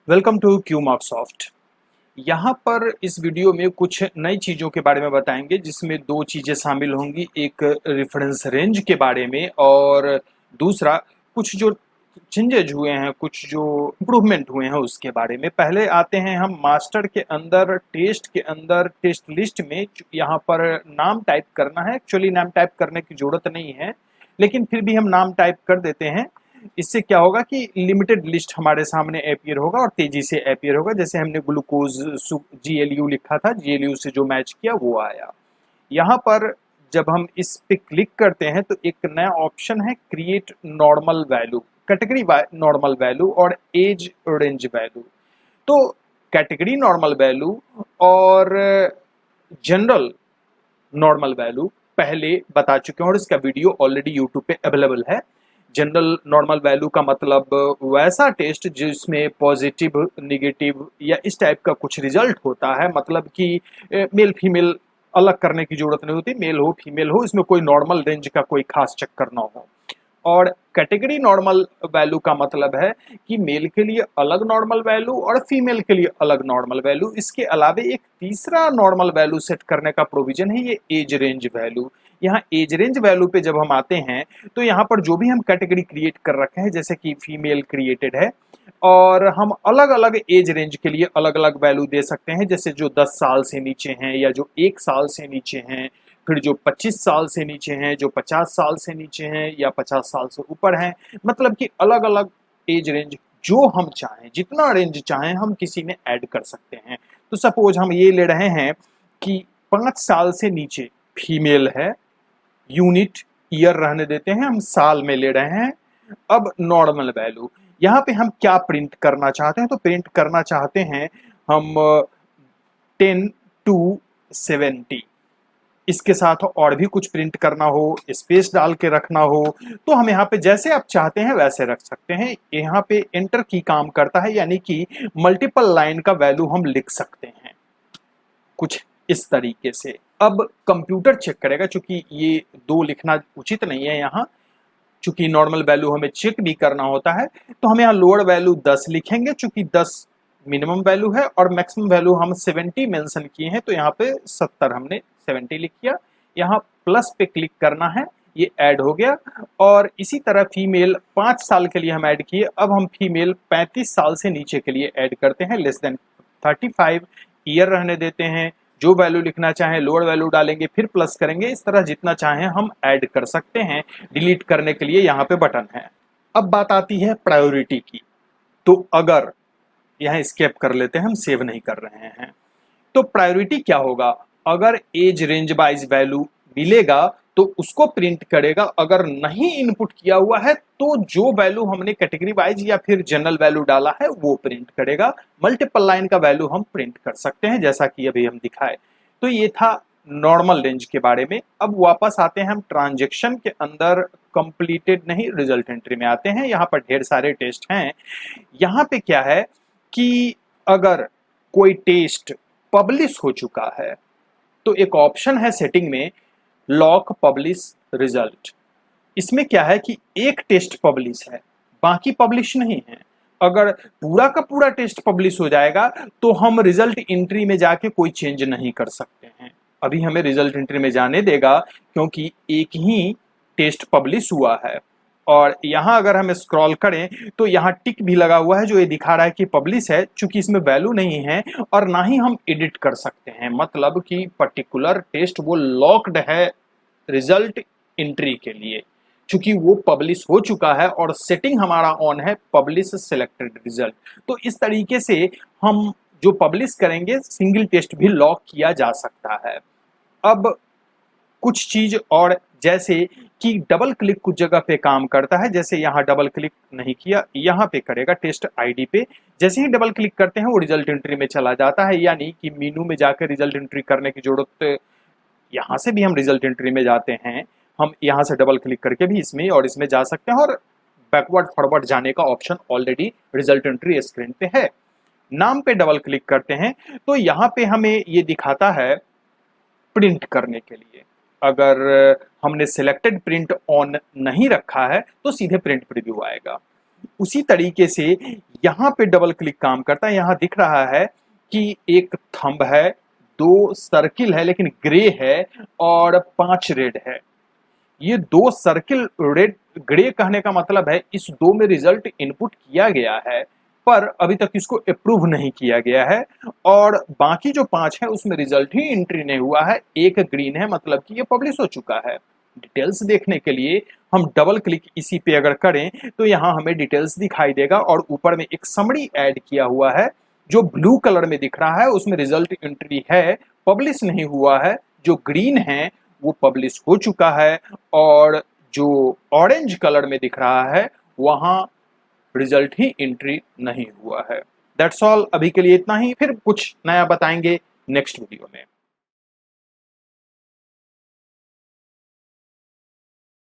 Welcome to Q मार्कसॉफ्ट। यहाँ पर इस वीडियो में कुछ नई चीज़ों के बारे में बताएंगे जिसमें दो चीज़ें शामिल होंगी। एक रेफरेंस रेंज के बारे में और दूसरा कुछ जो चेंजेज हुए हैं, कुछ जो इम्प्रूवमेंट हुए हैं उसके बारे में। पहले आते हैं हम मास्टर के अंदर, टेस्ट के अंदर, टेस्ट लिस्ट में यहाँ पर नाम टाइप करना है। एक्चुअली नाम टाइप करने की ज़रूरत नहीं है, लेकिन फिर भी हम नाम टाइप कर देते हैं। इससे क्या होगा कि लिमिटेड लिस्ट हमारे सामने अपीयर होगा और तेजी से अपीयर होगा। जैसे हमने ग्लूकोज GLU लिखा था, GLU से जो मैच किया वो आया। यहाँ पर जब हम इस पे क्लिक करते हैं तो एक नया ऑप्शन है create normal value, category normal value और एज रेंज वैल्यू। तो कैटेगरी नॉर्मल वैल्यू और जनरल नॉर्मल वैल्यू पहले बता चुके हैं और इसका वीडियो ऑलरेडी यूट्यूब पे अवेलेबल है। जनरल नॉर्मल वैल्यू का मतलब वैसा टेस्ट जिसमें पॉजिटिव, नेगेटिव या इस टाइप का कुछ रिजल्ट होता है। मतलब कि मेल फीमेल अलग करने की जरूरत नहीं होती, मेल हो फीमेल हो, इसमें कोई नॉर्मल रेंज का कोई खास चक्कर ना हो। और कैटेगरी नॉर्मल वैल्यू का मतलब है कि मेल के लिए अलग नॉर्मल वैल्यू और फीमेल के लिए अलग नॉर्मल वैल्यू। इसके अलावा एक तीसरा नॉर्मल वैल्यू सेट करने का प्रोविजन है, ये एज रेंज वैल्यू। यहाँ एज रेंज वैल्यू पे जब हम आते हैं तो यहाँ पर जो भी हम कैटेगरी क्रिएट कर रखे हैं, जैसे कि फीमेल क्रिएटेड है, और हम अलग अलग एज रेंज के लिए अलग अलग वैल्यू दे सकते हैं। जैसे जो 10 साल से नीचे हैं या जो 1 साल से नीचे हैं, फिर जो 25 साल से नीचे हैं, जो 50 साल से नीचे हैं या 50 साल से ऊपर हैं। मतलब कि अलग अलग एज रेंज जो हम चाहें, जितना रेंज चाहें हम किसी में ऐड कर सकते हैं। तो सपोज हम ये ले रहे हैं कि 5 साल से नीचे फीमेल है, यूनिट ईयर रहने देते हैं, हम साल में ले रहे हैं। अब नॉर्मल वैल्यू यहाँ पे हम क्या प्रिंट करना चाहते हैं, तो प्रिंट करना चाहते हैं हम 10 to 70। इसके साथ और भी कुछ प्रिंट करना हो, स्पेस डाल के रखना हो, तो हम यहाँ पे जैसे आप चाहते हैं वैसे रख सकते हैं। यहाँ पे एंटर की काम करता है, यानी कि मल्टीपल लाइन का वैल्यू हम लिख सकते हैं कुछ इस तरीके से। अब कंप्यूटर चेक करेगा, चूंकि ये दो लिखना उचित नहीं है यहाँ, चूंकि नॉर्मल वैल्यू हमें चेक भी करना होता है, तो हम यहाँ लोअर वैल्यू 10 लिखेंगे। चूंकि 10 मिनिमम वैल्यू है और मैक्सिमम वैल्यू हम 70 मेंशन किए हैं, तो यहाँ पे 70 हमने 70 लिख किया। यहाँ प्लस पे क्लिक करना है, ये ऐड हो गया। और इसी तरह फीमेल 5 साल के लिए हम ऐड किए। अब हम फीमेल 35 साल से नीचे के लिए ऐड करते हैं, लेस देन 35 ईयर रहने देते हैं। जो वैल्यू लिखना चाहें लोअर वैल्यू डालेंगे, फिर प्लस करेंगे। इस तरह जितना चाहें हम ऐड कर सकते हैं। डिलीट करने के लिए यहाँ पे बटन है। अब बात आती है प्रायोरिटी की। तो अगर यहाँ स्केप कर लेते हैं, हम सेव नहीं कर रहे हैं, तो प्रायोरिटी क्या होगा? अगर एज रेंज वाइज वैल्यू मिलेगा तो उसको प्रिंट करेगा। अगर नहीं इनपुट किया हुआ है तो जो वैल्यू हमने कैटेगरी वाइज या फिर जनरल वैल्यू डाला है वो प्रिंट करेगा। मल्टीपल लाइन का वैल्यू हम प्रिंट कर सकते हैं, जैसा कि अभी हम दिखाए। तो ये था नॉर्मल रेंज के बारे में। अब वापस आते हैं हम ट्रांजेक्शन के अंदर, कंप्लीटेड नहीं, रिजल्ट एंट्री में आते हैं। यहाँ पर ढेर सारे टेस्ट हैं। यहाँ पे क्या है कि अगर कोई टेस्ट पब्लिश हो चुका है तो एक ऑप्शन है सेटिंग में, लॉक पब्लिश रिजल्ट। इसमें क्या है कि एक टेस्ट पब्लिश है, बाकी पब्लिश नहीं है। अगर पूरा का पूरा टेस्ट पब्लिश हो जाएगा तो हम रिजल्ट एंट्री में जाके कोई चेंज नहीं कर सकते हैं। अभी हमें रिजल्ट एंट्री में जाने देगा क्योंकि एक ही टेस्ट पब्लिश हुआ है। और यहाँ अगर हम स्क्रॉल करें तो यहाँ टिक भी लगा हुआ है जो ये दिखा रहा है कि पब्लिश है। चूंकि इसमें वैल्यू नहीं है और ना ही हम एडिट कर सकते हैं, मतलब कि पर्टिकुलर टेस्ट वो लॉक्ड है रिजल्ट एंट्री के लिए, चूंकि वो पब्लिश हो चुका है और सेटिंग हमारा ऑन है पब्लिश सिलेक्टेड रिजल्ट। तो इस तरीके से हम जो पब्लिश करेंगे सिंगल टेस्ट भी लॉक किया जा सकता है। अब कुछ चीज और, जैसे कि डबल क्लिक कुछ जगह पे काम करता है। जैसे यहाँ डबल क्लिक नहीं किया, यहाँ पे करेगा टेस्ट आईडी पे। जैसे ही डबल क्लिक करते हैं वो रिजल्ट एंट्री में चला जाता है, यानी कि मेनू में जाकर रिजल्ट एंट्री करने की जरूरत, यहाँ से भी हम रिजल्ट एंट्री में जाते हैं। हम यहाँ से डबल क्लिक करके भी इसमें और इसमें जा सकते हैं, और बैकवर्ड फॉरवर्ड जाने का option already result entry screen पे है। नाम पे डबल क्लिक करते हैं तो यहाँ पे हमें ये दिखाता है प्रिंट करने के लिए। अगर हमने सिलेक्टेड प्रिंट ऑन नहीं रखा है तो सीधे प्रिंट प्रीव्यू आएगा। उसी तरीके से यहाँ पे डबल क्लिक काम करता है। यहाँ दिख रहा है कि एक थंब है, 2 सर्किल है लेकिन ग्रे है और 5 रेड है। ये 2 सर्किल रेड ग्रे कहने का मतलब है इस 2 में रिजल्ट इनपुट किया गया है पर अभी तक इसको अप्रूव नहीं किया गया है, और बाकी जो 5 है उसमें रिजल्ट ही एंट्री नहीं हुआ है। एक ग्रीन है मतलब कि ये पब्लिश हो चुका है। डिटेल्स देखने के लिए हम डबल क्लिक इसी पे अगर करें तो यहाँ हमें डिटेल्स दिखाई देगा और ऊपर में एक समरी ऐड किया हुआ है जो ब्लू कलर में दिख रहा है, उसमें रिजल्ट एंट्री है, पब्लिश नहीं हुआ है। जो ग्रीन है वो पब्लिश हो चुका है और जो ऑरेंज कलर में दिख रहा है वहां रिजल्ट ही एंट्री नहीं हुआ है। दैट्स ऑल, अभी के लिए इतना ही, फिर कुछ नया बताएंगे नेक्स्ट वीडियो में।